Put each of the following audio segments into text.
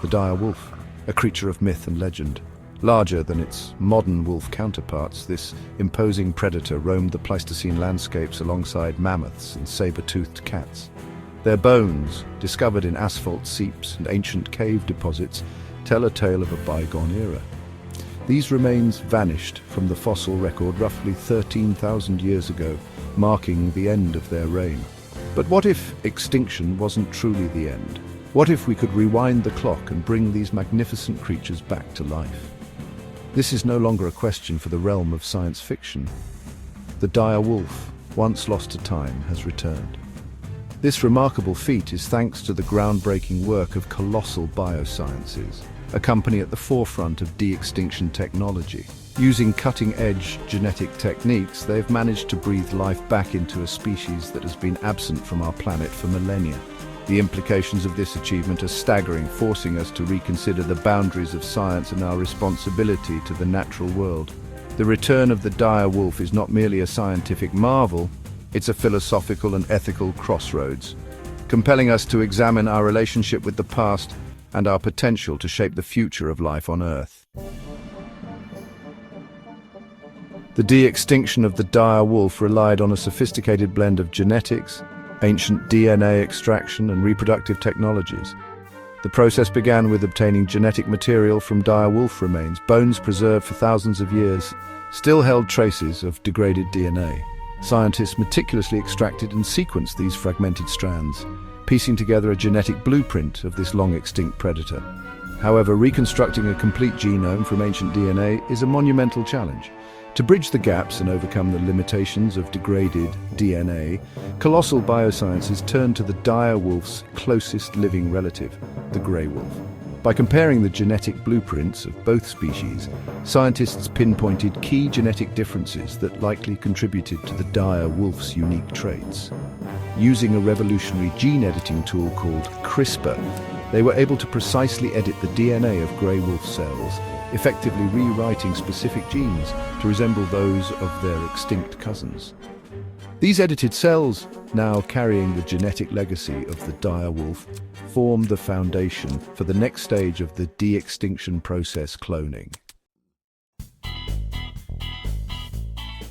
the dire wolf, a creature of myth and legend. Larger than its modern wolf counterparts, this imposing predator roamed the Pleistocene landscapes alongside mammoths and saber-toothed cats. Their bones, discovered in asphalt seeps and ancient cave deposits, tell a tale of a bygone era. These remains vanished from the fossil record roughly 13,000 years ago, marking the end of their reign. But what if extinction wasn't truly the end? What if we could rewind the clock and bring these magnificent creatures back to life? This is no longer a question for the realm of science fiction. The dire wolf, once lost to time, has returned. This remarkable feat is thanks to the groundbreaking work of Colossal Biosciences, a company at the forefront of de-extinction technology. Using cutting-edge genetic techniques, they've managed to breathe life back into a species that has been absent from our planet for millennia. The implications of this achievement are staggering, forcing us to reconsider the boundaries of science and our responsibility to the natural world. The return of the dire wolf is not merely a scientific marvel, it's a philosophical and ethical crossroads, compelling us to examine our relationship with the past and our potential to shape the future of life on Earth. The de-extinction of the dire wolf relied on a sophisticated blend of genetics, ancient DNA extraction, and reproductive technologies. The process began with obtaining genetic material from dire wolf remains. Bones preserved for thousands of years still held traces of degraded DNA. Scientists meticulously extracted and sequenced these fragmented strands, piecing together a genetic blueprint of this long-extinct predator. However, reconstructing a complete genome from ancient DNA is a monumental challenge. To bridge the gaps and overcome the limitations of degraded DNA, Colossal Biosciences turned to the dire wolf's closest living relative, the grey wolf. By comparing the genetic blueprints of both species, scientists pinpointed key genetic differences that likely contributed to the dire wolf's unique traits. Using a revolutionary gene editing tool called CRISPR, they were able to precisely edit the DNA of grey wolf cells, effectively rewriting specific genes to resemble those of their extinct cousins. These edited cells, now carrying the genetic legacy of the dire wolf, form the foundation for the next stage of the de-extinction process: cloning.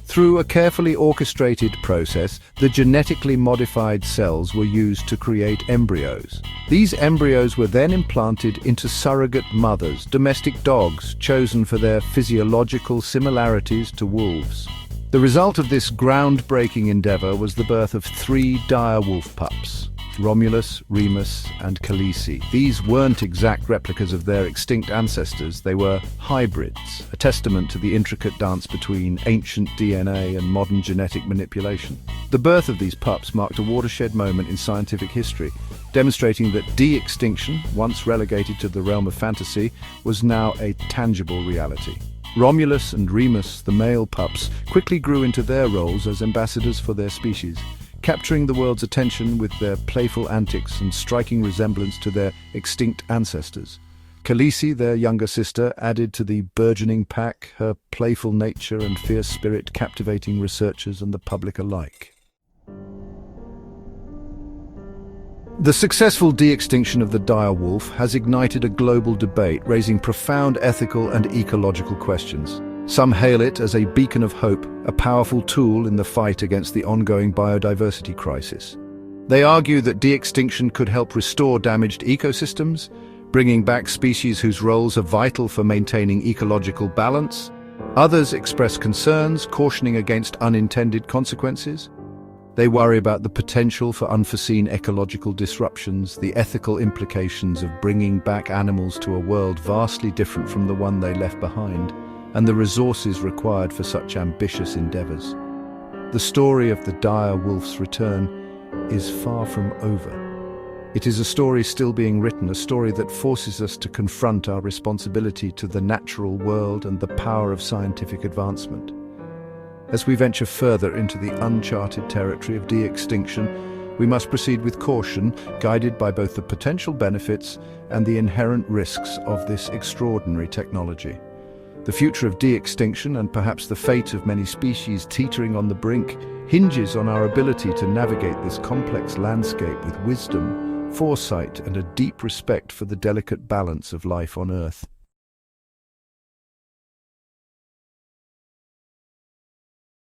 Through a carefully orchestrated process, the genetically modified cells were used to create embryos. These embryos were then implanted into surrogate mothers, domestic dogs, chosen for their physiological similarities to wolves. The result of this groundbreaking endeavor was the birth of 3 dire wolf pups: Romulus, Remus, and Khaleesi. These weren't exact replicas of their extinct ancestors, they were hybrids, a testament to the intricate dance between ancient DNA and modern genetic manipulation. The birth of these pups marked a watershed moment in scientific history, demonstrating that de-extinction, once relegated to the realm of fantasy, was now a tangible reality. Romulus and Remus, the male pups, quickly grew into their roles as ambassadors for their species, capturing the world's attention with their playful antics and striking resemblance to their extinct ancestors. Khaleesi, their younger sister, added to the burgeoning pack, her playful nature and fierce spirit captivating researchers and the public alike. The successful de-extinction of the dire wolf has ignited a global debate, raising profound ethical and ecological questions. Some hail it as a beacon of hope, a powerful tool in the fight against the ongoing biodiversity crisis. They argue that de-extinction could help restore damaged ecosystems, bringing back species whose roles are vital for maintaining ecological balance. Others express concerns, cautioning against unintended consequences. They worry about the potential for unforeseen ecological disruptions, the ethical implications of bringing back animals to a world vastly different from the one they left behind, and the resources required for such ambitious endeavors. The story of the dire wolf's return is far from over. It is a story still being written, a story that forces us to confront our responsibility to the natural world and the power of scientific advancement. As we venture further into the uncharted territory of de-extinction, we must proceed with caution, guided by both the potential benefits and the inherent risks of this extraordinary technology. The future of de-extinction, and perhaps the fate of many species teetering on the brink, hinges on our ability to navigate this complex landscape with wisdom, foresight and a deep respect for the delicate balance of life on Earth.